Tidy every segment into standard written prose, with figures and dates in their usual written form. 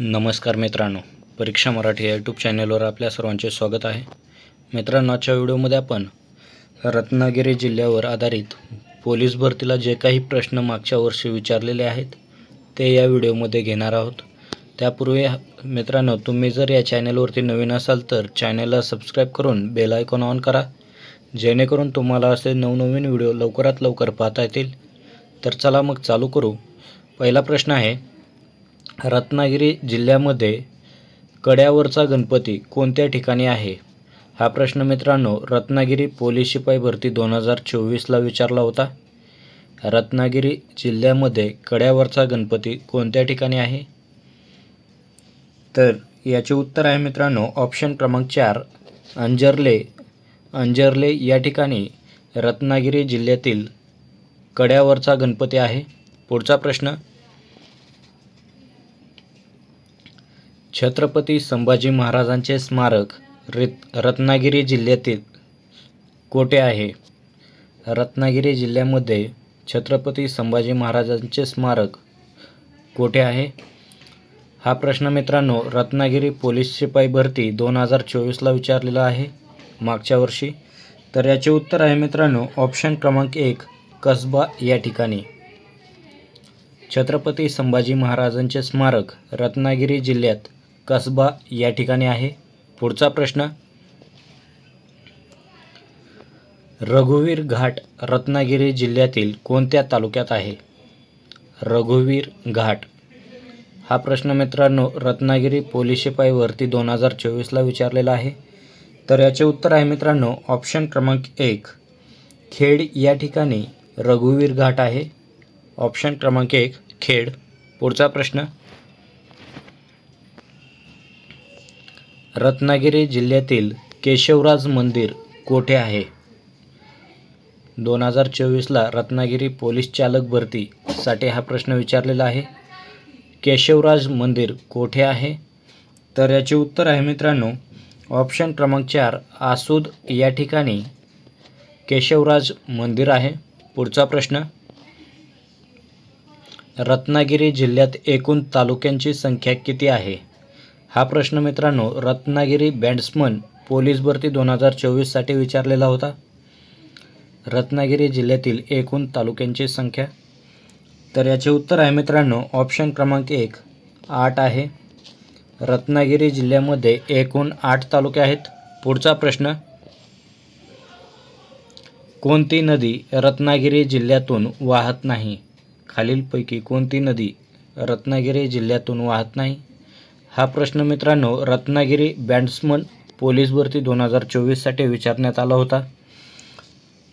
नमस्कार मित्रांनो, परीक्षा मराठी या यूट्यूब चॅनलवर आपल्या सर्वांचे स्वागत आहे. मित्रांनो, आजच्या व्हिडिओमध्ये आपण रत्नागिरी जिल्ह्यावर आधारित पोलीस भरतीला जे काही प्रश्न मागच्या वर्षी विचारलेले आहेत ते या व्हिडिओमध्ये घेणार आहोत. त्यापूर्वी मित्रांनो, तुम्ही जर या चॅनलवरती नवीन असाल तर चॅनलला सबस्क्राईब करून बेल आयकॉन ऑन करा, जेणेकरून तुम्हाला असे नवनवीन व्हिडिओ लवकरात लवकर पाहता येतील. तर चला मग चालू करू. पहिला प्रश्न आहे, रत्नागिरी जिल्ह्यामध्ये कड्यावरचा गणपती कोणत्या ठिकाणी आहे? हा प्रश्न मित्रांनो रत्नागिरी पोलीस शिपाई भरती 2024ला विचारला होता. रत्नागिरी जिल्ह्यामध्ये कड्यावरचा गणपती कोणत्या ठिकाणी आहे? तर याचे उत्तर आहे मित्रांनो ऑप्शन क्रमांक 4 अंजर्ले या ठिकाणी रत्नागिरी जिल्ह्यातील कड्यावरचा गणपती आहे. पुढचा प्रश्न, छत्रपती संभाजी महाराजांचे स्मारक रत्नागिरी जिल्ह्यातील कोठे आहे? रत्नागिरी जिल्ह्यामध्ये छत्रपती संभाजी महाराजांचे स्मारक कोठे आहे? हा प्रश्न मित्रांनो रत्नागिरी पोलीस शिपाई भरती 2024ला विचारलेला आहे मागच्या वर्षी. तर याचे उत्तर आहे मित्रांनो ऑप्शन क्रमांक 1 कसबा या ठिकाणी. छत्रपती संभाजी महाराजांचे स्मारक रत्नागिरी जिल्ह्यात कसबा या ठिकाणी आहे. पुढचा प्रश्न, रघुवीर घाट रत्नागिरी जिल्ह्यातील कोणत्या तालुक्यात आहे? रघुवीर घाट हा प्रश्न मित्रांनो रत्नागिरी पोलीस शिपाई भरती 2024ला विचारलेला आहे. तर याचे उत्तर आहे मित्रांनो ऑप्शन क्रमांक 1 खेड या ठिकाणी रघुवीर घाट आहे. ऑप्शन क्रमांक 1 खेड. पुढचा प्रश्न, रत्नागिरी जिल्ह्यातील केशवराज मंदिर कोठे आहे? 2024ला रत्नागिरी पोलीस चालक भरतीसाठी हा प्रश्न विचारलेला आहे. केशवराज मंदिर कोठे आहे? तर याचे उत्तर आहे मित्रांनो ऑप्शन क्रमांक 4 आसूद या ठिकाणी केशवराज मंदिर आहे. पुढचा प्रश्न, रत्नागिरी जिल्ह्यात एकूण तालुक्यांची संख्या किती आहे? हा प्रश्न मित्रांनो रत्नागिरी बॅट्समन पोलीस भरती 2024साठी विचारलेला होता. रत्नागिरी जिल्ह्यातील एकूण तालुक्यांची संख्या. तर याचे उत्तर आहे मित्रांनो ऑप्शन क्रमांक 1 8 आहे. रत्नागिरी जिल्ह्यामध्ये एकूण 8 तालुके आहेत. पुढचा प्रश्न, कोणती नदी रत्नागिरी जिल्ह्यातून वाहत नाही? खालीलपैकी कोणती नदी रत्नागिरी जिल्ह्यातून वाहत नाही? हा प्रश्न मित्रांनो रत्नागिरी बॅट्समन पोलीस भरती 2024साठी विचारण्यात आला होता.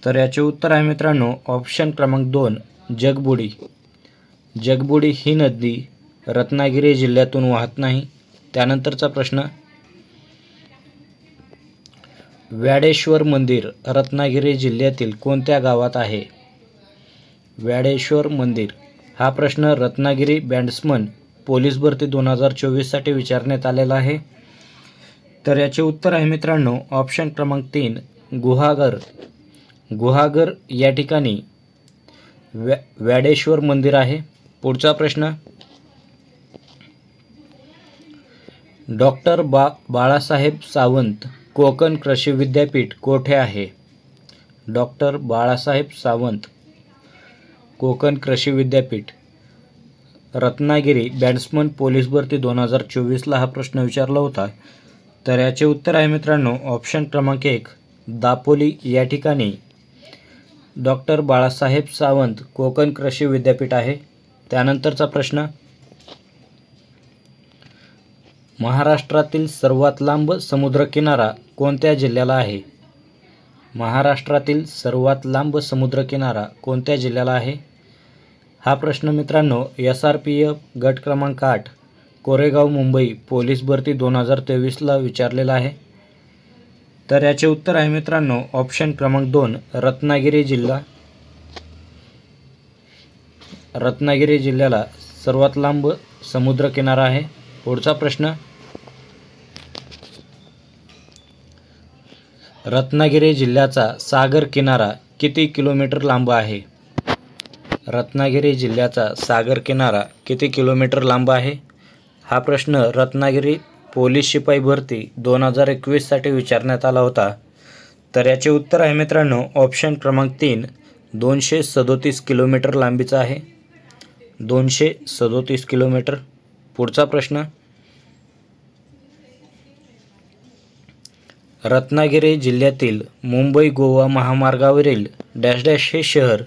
तर याचे उत्तर आहे मित्रांनो ऑप्शन क्रमांक 2 जगबुडी. जगबुडी ही नदी रत्नागिरी जिल्ह्यातून वाहत नाही. त्यानंतरचा प्रश्न, व्याडेश्वर मंदिर रत्नागिरी जिल्ह्यातील कोणत्या गावात आहे? व्याडेश्वर मंदिर हा प्रश्न रत्नागिरी बॅट्समन पोलीस भरती 2024साठी विचारण्यात आलेला आहे. तर याचे उत्तर आहे मित्रांनो ऑप्शन क्रमांक 3 गुहागर या ठिकाणी व्याडेश्वर मंदिर आहे. पुढचा प्रश्न, डॉक्टर बाळासाहेब सावंत कोकण कृषी विद्यापीठ कोठे आहे? डॉक्टर बाळासाहेब सावंत कोकण कृषी विद्यापीठ रत्नागिरी बॅट्समन पोलीस भरती 2024ला हा प्रश्न विचारला होता. तर याचे उत्तर आहे मित्रांनो ऑप्शन क्रमांक 1 दापोली या ठिकाणी डॉक्टर बाळासाहेब सावंत कोकण कृषी विद्यापीठ आहे. त्यानंतरचा प्रश्न, महाराष्ट्रातील सर्वात लांब समुद्रकिनारा कोणत्या जिल्ह्याला आहे? महाराष्ट्रातील सर्वात लांब समुद्रकिनारा कोणत्या जिल्ह्याला आहे? हा प्रश्न मित्रांनो SRPF गट क्रमांक 8 कोरेगाव मुंबई पोलीस भरती 2023ला विचारलेला आहे. तर याचे उत्तर आहे मित्रांनो ऑप्शन क्रमांक 2 रत्नागिरी जिल्हा. रत्नागिरी जिल्ह्याला सर्वात लांब समुद्रकिनारा आहे. पुढचा प्रश्न, रत्नागिरी जिल्ह्याचा सागर किनारा किती किलोमीटर लांब आहे? रत्नागिरी जिल्ह्याचा सागर किनारा किती किलोमीटर लांब आहे? हा प्रश्न रत्नागिरी पोलीस शिपाई भरती 2021साठी विचारण्यात आला होता. तर याचे उत्तर आहे मित्रांनो ऑप्शन क्रमांक 3, 237 किलोमीटर लांबीचा आहे. 237 किलोमीटर. पुढचा प्रश्न, रत्नागिरी जिल्ह्यातील मुंबई गोवा महामार्गावरील डॅश डॅश हे शहर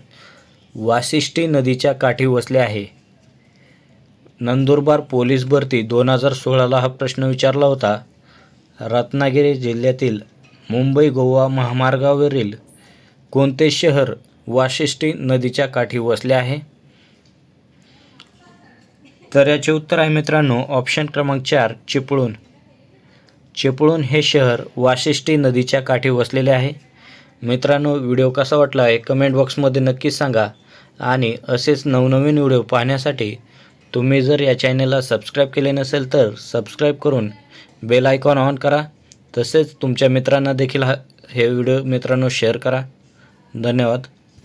वाशिष्ठी नदीच्या काठी वसले आहे. नंदुरबार पोलीस भरती 2016ला हा प्रश्न विचारला होता. रत्नागिरी जिल्ह्यातील मुंबई गोवा महामार्गावरील कोणते शहर वाशिष्ठी नदीच्या काठी वसले आहे? तर याचे उत्तर आहे मित्रांनो ऑप्शन क्रमांक 4, चिपळूण. चिपळूण हे शहर वाशिष्ठी नदीच्या काठी वसलेले आहे. मित्रांनो, व्हिडिओ कसा वाटला आहे कमेंट बॉक्समध्ये नक्कीच सांगा. आणि असेच नवनवीन व्हिडिओ पाहण्यासाठी तुम्ही जर या चॅनलला सबस्क्राईब केले नसेल तर सबस्क्राईब करून बेल आयकॉन ऑन करा. तसेच तुमच्या मित्रांना देखील हे व्हिडिओ मित्रांनो शेअर करा. धन्यवाद.